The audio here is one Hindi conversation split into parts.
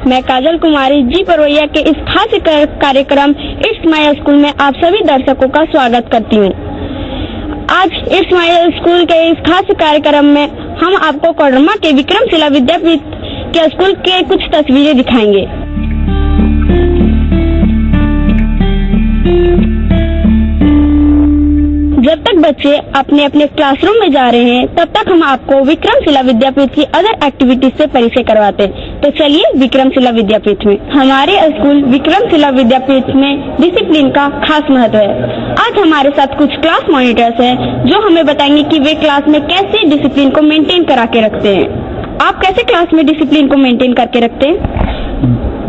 मैं काजल कुमारी जी परवैया के इस खास कार्यक्रम इट्स माय स्कूल में आप सभी दर्शकों का स्वागत करती हूँ। आज इट्स माय स्कूल के इस खास कार्यक्रम में हम आपको कोडरमा के विक्रमशिला विद्यापीठ के स्कूल के कुछ तस्वीरें दिखाएंगे। जब तक बच्चे अपने अपने क्लासरूम में जा रहे हैं तब तक हम आपको विक्रमशिला विद्यापीठ की अदर एक्टिविटीज से परिचय करवाते हैं। तो चलिए विक्रमशिला विद्यापीठ में। हमारे स्कूल विक्रमशिला विद्यापीठ में डिसिप्लिन का खास महत्व है। आज हमारे साथ कुछ क्लास मॉनिटर्स हैं जो हमें बताएंगे कि वे क्लास में कैसे डिसिप्लिन को मेंटेन करा के रखते हैं। आप कैसे क्लास में डिसिप्लिन को मेंटेन करके रखते हैं?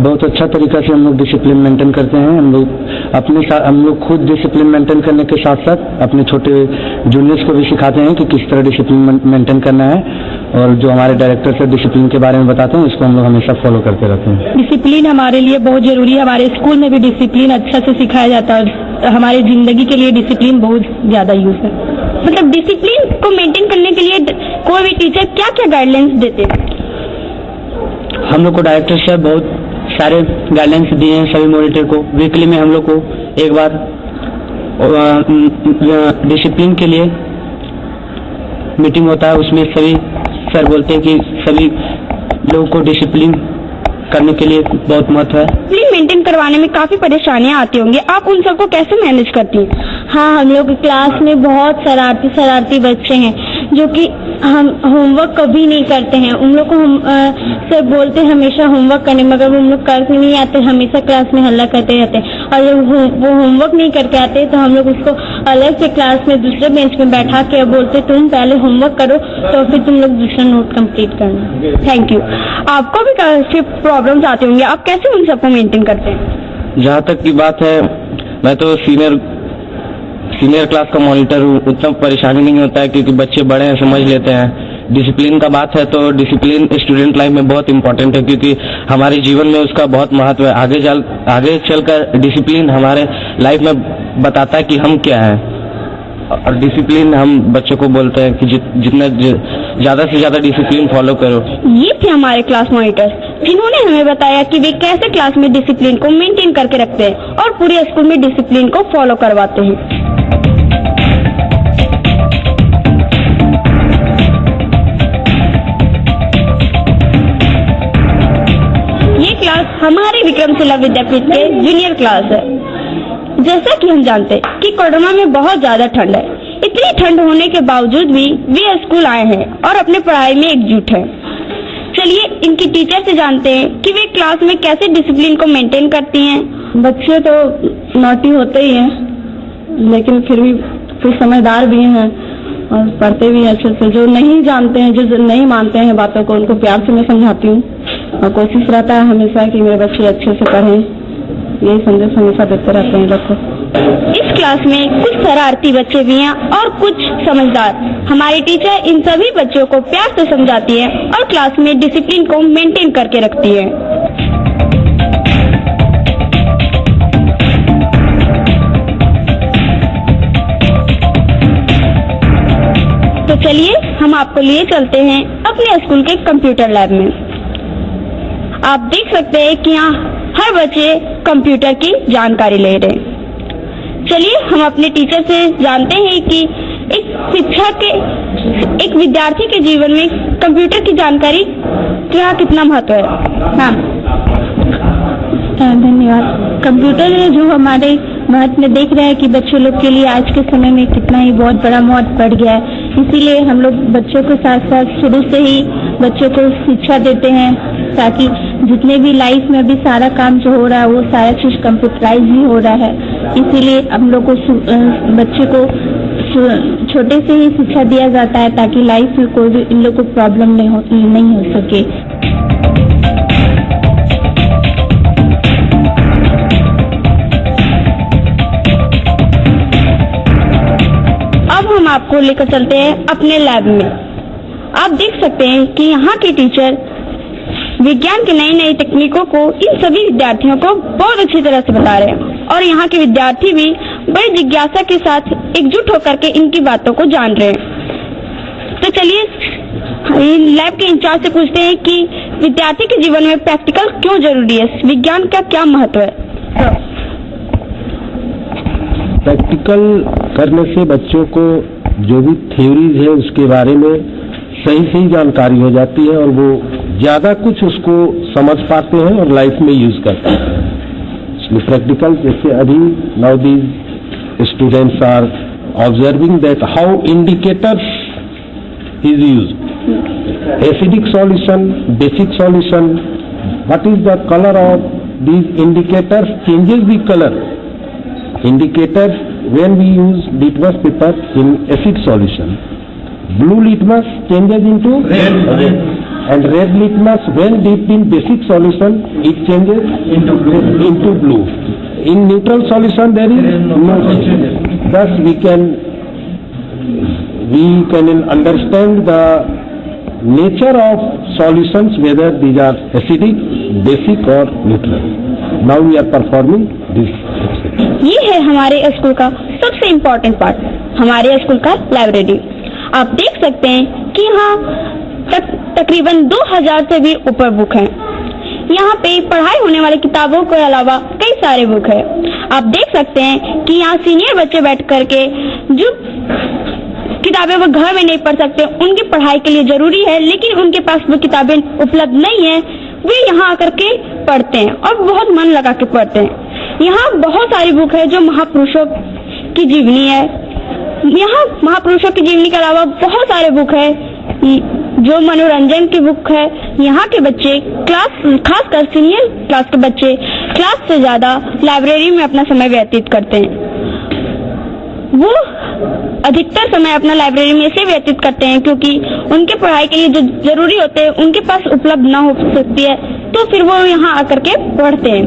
बहुत अच्छा तरीका से हम लोग डिसिप्लिन मेंटेन करते हैं। हम लोग खुद डिसिप्लिन मेंटेन करने के साथ साथ अपने छोटे जूनियर्स को भी सिखाते हैं कि किस तरह डिसिप्लिन मेंटेन करना है, और जो हमारे डायरेक्टर से डिसिप्लिन के बारे में बताते हैं उसको हम लोग हमेशा फॉलो करते रहते हैं। डिसिप्लिन हमारे लिए बहुत जरूरी है। हमारे स्कूल में भी डिसिप्लिन अच्छा से सिखाया जाता है। हमारी जिंदगी के लिए डिसिप्लिन बहुत ज्यादा यूज है। मतलब डिसिप्लिन को मेंटेन करने के लिए कोई भी टीचर क्या क्या गाइडलाइंस देते हैं? हम लोग को डायरेक्टर साहब बहुत सारे गाइडलाइंस दिए हैं सभी मॉनिटर को। वीकली में हम लोग को एक बार डिसिप्लिन के लिए मीटिंग होता है। उसमें सभी सर बोलते हैं कि सभी लोगों को डिसिप्लिन करने के लिए बहुत महत्व है। डिसिप्लिन मेंटेन करवाने में काफी परेशानियां आती होंगी, आप उन सबको कैसे मैनेज करती हैं? हाँ, हम लोग क्लास में बहुत शरारती बच्चे हैं जो कि हम होमवर्क कभी नहीं करते हैं। उन लोग को हम सर बोलते हैं हमेशा होमवर्क करने, मगर उन लोग करके नहीं आते, हमेशा क्लास में हल्ला करते रहते हैं। और जब वो होमवर्क नहीं करके आते तो हम लोग उसको अलग से क्लास में दूसरे बेंच में बैठा के बोलते तुम पहले होमवर्क करो तो फिर तुम लोग दूसरा नोट कंप्लीट करना। Thank you. आपको भी काफी प्रॉब्लम्स आती होंगी, आप कैसे उन सबको मेंटेन करते हैं? जहाँ तक की बात है, मैं तो सीनियर क्लास का मॉनिटर हूँ। उतना परेशानी नहीं होता है क्योंकि बच्चे बड़े हैं, समझ लेते हैं। डिसिप्लिन का बात है तो डिसिप्लिन स्टूडेंट लाइफ में बहुत इंपॉर्टेंट है क्योंकि हमारे जीवन में उसका बहुत महत्व है। आगे चलकर डिसिप्लिन हमारे लाइफ में बताता है कि हम क्या है। और डिसिप्लिन हम बच्चों को बोलते हैं कि जितना ज्यादा से ज्यादा डिसिप्लिन फॉलो करो। ये थे हमारे क्लास मॉनिटर जिन्होंने हमें बताया कि वे कैसे क्लास में डिसिप्लिन को मेंटेन करके रखते हैं और पूरे स्कूल में डिसिप्लिन को फॉलो करवाते हैं। ये क्लास हमारे विक्रमशिला विद्यापीठ के जूनियर क्लास है। जैसा कि हम जानते हैं कि कोडरमा में बहुत ज्यादा ठंड है। इतनी ठंड होने के बावजूद भी वे स्कूल आए हैं और अपने पढ़ाई में एकजुट हैं। चलिए इनकी टीचर से जानते हैं कि वे क्लास में कैसे डिसिप्लिन को मेंटेन करती हैं। बच्चे तो नॉटी होते ही हैं, लेकिन फिर भी कुछ समझदार भी हैं और पढ़ते भी हैं अच्छे से। जो नहीं जानते हैं, जो नहीं मानते हैं बातों को, उनको प्यार से मैं समझाती हूँ और कोशिश रहता है हमेशा कि मेरे बच्चे अच्छे से पढ़ें। यही संदेश हमेशा देते रहते हैं लोग को। इस क्लास में कुछ शरारती बच्चे भी हैं और कुछ समझदार। हमारी टीचर इन सभी बच्चों को प्यार से समझाती है और क्लास में डिसिप्लिन को मेंटेन करके रखती है। तो चलिए हम आपको लिए चलते हैं अपने स्कूल के कंप्यूटर लैब में। आप देख सकते हैं कि यहाँ हर बच्चे कंप्यूटर की जानकारी ले रहे हैं। चलिए हम अपने टीचर से जानते हैं कि एक विद्यार्थी के जीवन में कंप्यूटर की जानकारी का कितना महत्व है। हाँ, धन्यवाद। कंप्यूटर जो हमारे महत्व में देख रहे हैं कि बच्चे लोग के लिए आज के समय में कितना ही बहुत बड़ा महत्व बढ़ गया है। इसीलिए हम लोग बच्चों के साथ साथ शुरू से ही बच्चों को शिक्षा देते हैं ताकि जितने भी लाइफ में अभी सारा काम जो हो रहा है वो सारा चीज कंप्यूटराइज ही हो रहा है। इसीलिए हम लोग को बच्चे को छोटे से ही शिक्षा दिया जाता है ताकि लाइफ में कोई भी इन लोग को प्रॉब्लम नहीं हो सके। अब हम आपको लेकर चलते हैं अपने लैब में। आप देख सकते हैं कि यहाँ के टीचर विज्ञान की नई नई तकनीकों को इन सभी विद्यार्थियों को बहुत अच्छी तरह से बता रहे हैं और यहाँ के विद्यार्थी भी बड़ी जिज्ञासा के साथ एकजुट होकर के इनकी बातों को जान रहे हैं। तो चलिए लैब के इंचार्ज से पूछते हैं कि विद्यार्थी के जीवन में प्रैक्टिकल क्यों जरूरी है? विज्ञान का क्या महत्व है? प्रैक्टिकल करने से बच्चों को जो भी थ्योरीज है उसके बारे में सही जानकारी हो जाती है और वो ज्यादा कुछ उसको समझ पाते हैं और लाइफ में यूज करते हैं। इसलिए प्रैक्टिकल जैसे अभी now these students are observing that how indicators is used, acidic solution, basic solution, what is the colour of these indicators changes the color. Indicators when we use litmus paper in acid solution, blue litmus changes into red, and red litmus when dipped in basic solution it changes into blue. In neutral solution there is no change. Thus we can understand the nature of solutions whether these are acidic, basic or neutral. Now we are performing this. ये है हमारे स्कूल का सबसे इम्पोर्टेंट पार्ट, हमारे स्कूल का लाइब्रेरी। आप देख सकते हैं कि यहाँ तकरीबन 2000 से भी ऊपर बुक हैं। यहाँ पे पढ़ाई होने वाली किताबों के अलावा कई सारे बुक है। आप देख सकते हैं कि यहाँ सीनियर बच्चे बैठ करके जो किताबें वो घर में नहीं पढ़ सकते, उनकी पढ़ाई के लिए जरूरी है, लेकिन उनके पास वो किताबें उपलब्ध नहीं है, वे यहाँ आकर के पढ़ते हैं और बहुत मन लगा के पढ़ते हैं। यहाँ बहुत सारी बुक है जो महापुरुषों की जीवनी है। यहाँ महापुरुषों की जीवनी के अलावा बहुत सारे बुक है जो मनोरंजन की बुक है। यहाँ के बच्चे खासकर सीनियर क्लास के बच्चे क्लास से ज्यादा लाइब्रेरी में अपना समय व्यतीत करते हैं। वो अधिकतर समय अपना लाइब्रेरी में ऐसे व्यतीत करते हैं क्योंकि उनके पढ़ाई के लिए जो जरूरी होते हैं उनके पास उपलब्ध ना हो सकती है, तो फिर वो यहाँ आकर के पढ़ते हैं।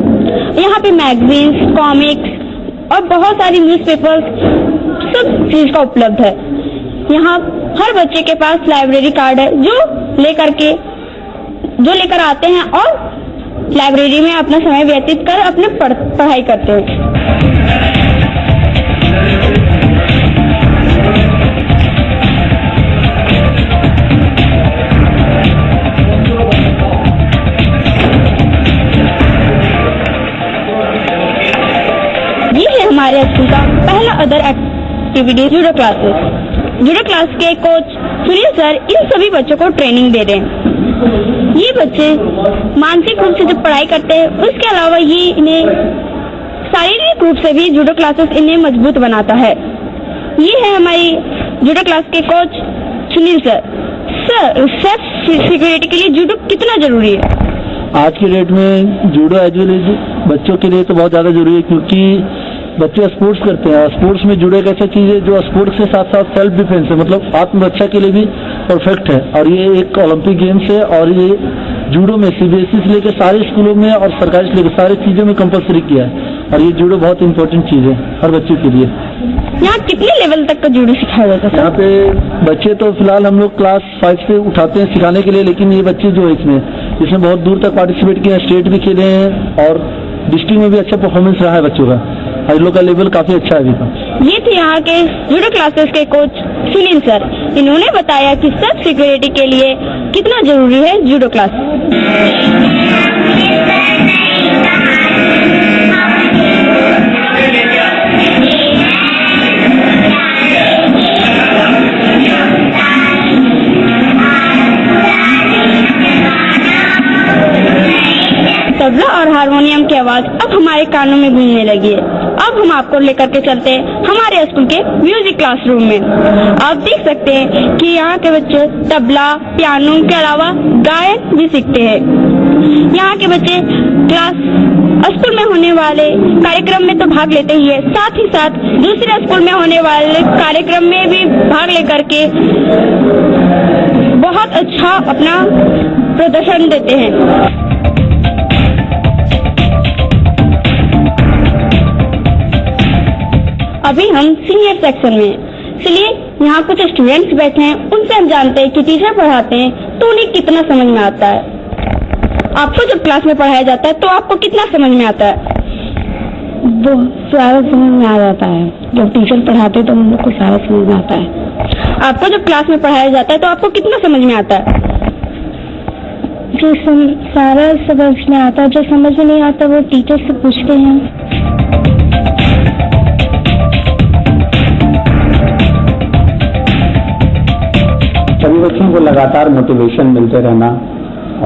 यहाँ पे मैगजीन्स, कॉमिक्स और बहुत सारी न्यूज़पेपर्स सब चीज का उपलब्ध है। यहाँ हर बच्चे के पास लाइब्रेरी कार्ड है जो लेकर आते हैं और लाइब्रेरी में अपना समय व्यतीत कर अपने पढ़ाई करते हैं। हमारे स्कूल का पहला other activity judo classes. Judo class के कोच सुनील सर इन सभी बच्चों को ट्रेनिंग दे रहे हैं। ये बच्चे मानसिक रूप से जब पढ़ाई करते हैं, उसके अलावा ये इन्हें शारीरिक रूप से भी जूडो क्लासेस इन्हें मजबूत बनाता है। ये है हमारी जूडो क्लास के coach Sunil sir. Sir, self security के लिए जूडो कितना जरूरी है? आज के डेट में जूडो एज वेल एज बच्चों के लिए तो बहुत ज्यादा जरूरी है, क्योंकि बच्चे स्पोर्ट्स करते हैं। स्पोर्ट्स में जूडो एक ऐसा चीज है जो स्पोर्ट्स के साथ साथ सेल्फ डिफेंस है, मतलब आत्मरक्षा के लिए भी परफेक्ट है। और ये एक ओलंपिक गेम्स है और ये जूडो में सीबीएसई से लेकर सारे स्कूलों में और सरकारी से लेकर सारी चीजों में कंपलसरी किया है। और ये जूडो बहुत इंपॉर्टेंट चीज है हर बच्चे के लिए। यहाँ कितने लेवल तक का जूडो सिखाया जाता है? यहाँ पे बच्चे तो फिलहाल हम लोग क्लास 5 से उठाते हैं सिखाने के लिए, लेकिन ये बच्चे जो है इसमें बहुत दूर तक पार्टिसिपेट किया, स्टेट भी खेले हैं और डिस्ट्रिक्ट में भी अच्छा परफॉर्मेंस रहा है बच्चों का। हम लोग का लेवल काफी अच्छा है अभी का। ये थे यहाँ के जूडो क्लासेस के कोच सुनील सर। इन्होंने बताया कि सेल्फ सिक्योरिटी के लिए कितना जरूरी है जूडो क्लास। तबला और हारमोनियम की आवाज अब हमारे कानों में गूंजने लगी है। अब हम आपको लेकर के चलते हैं हमारे स्कूल के म्यूजिक क्लासरूम में। आप देख सकते हैं कि यहाँ के बच्चे तबला, पियानो के अलावा गायन भी सीखते हैं। यहाँ के बच्चे स्कूल में होने वाले कार्यक्रम में तो भाग लेते ही है, साथ ही साथ दूसरे स्कूल में होने वाले कार्यक्रम में भी भाग लेकर के बहुत अच्छा अपना प्रदर्शन देते हैं। अभी हम सीनियर सेक्शन में, इसलिए यहाँ कुछ स्टूडेंट्स बैठे हैं, उनसे हम जानते हैं कि टीचर पढ़ाते हैं तो उन्हें कितना समझ में आता है। आपको जब क्लास में पढ़ाया जाता है तो आपको कितना समझ में आता है? बहुत सारा समझ में आ जाता है। जब टीचर पढ़ाते हैं तो हम लोग को सारा समझ में आता है। आपको जब क्लास में पढ़ाया जाता है तो आपको कितना समझ में आता है? जो सारा सबक में आता, जो समझ में नहीं आता वो टीचर से पूछते हैं। सभी बच्चों को लगातार मोटिवेशन मिलते रहना,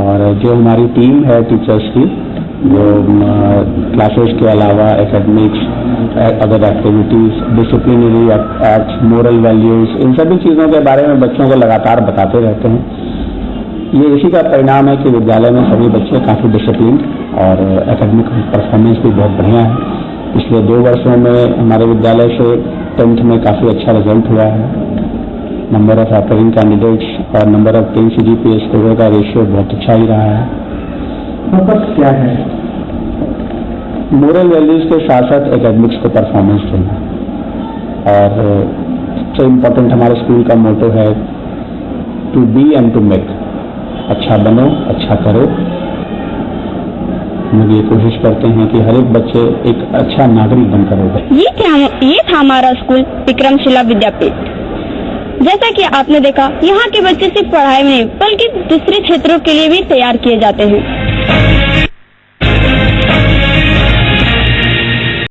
और जो हमारी टीम है टीचर्स की, जो क्लासेस के अलावा academics, other activities, disciplinary acts, moral values, इन सभी चीज़ों के बारे में बच्चों को लगातार बताते रहते हैं। ये इसी का परिणाम है कि विद्यालय में सभी बच्चे काफ़ी डिसिप्लिन और एकेडमिक परफॉर्मेंस भी बहुत बढ़िया है। पिछले 2 वर्षों में हमारे विद्यालय से 10th में काफ़ी अच्छा रिजल्ट हुआ है। नंबर ऑफ अपीयरिंग कैंडिडेट्स और नंबर ऑफ 10 CGPA स्कोर का रेशियो बहुत अच्छा ही रहा है। फोकस क्या है? मोरल वैल्यूज के साथ साथ एकेडमिक्स को परफॉर्मेंस देना, और सबसे इम्पोर्टेंट हमारे स्कूल का मोटो है to be and to make. अच्छा बनो, अच्छा करो। हम ये कोशिश करते हैं कि हर एक बच्चे एक अच्छा नागरिक बनकर उभरे। ये था हमारा स्कूल विक्रमशिला विद्यापीठ। जैसा कि आपने देखा, यहाँ के बच्चे सिर्फ पढ़ाई में नहीं बल्कि दूसरे क्षेत्रों के लिए भी तैयार किए जाते हैं।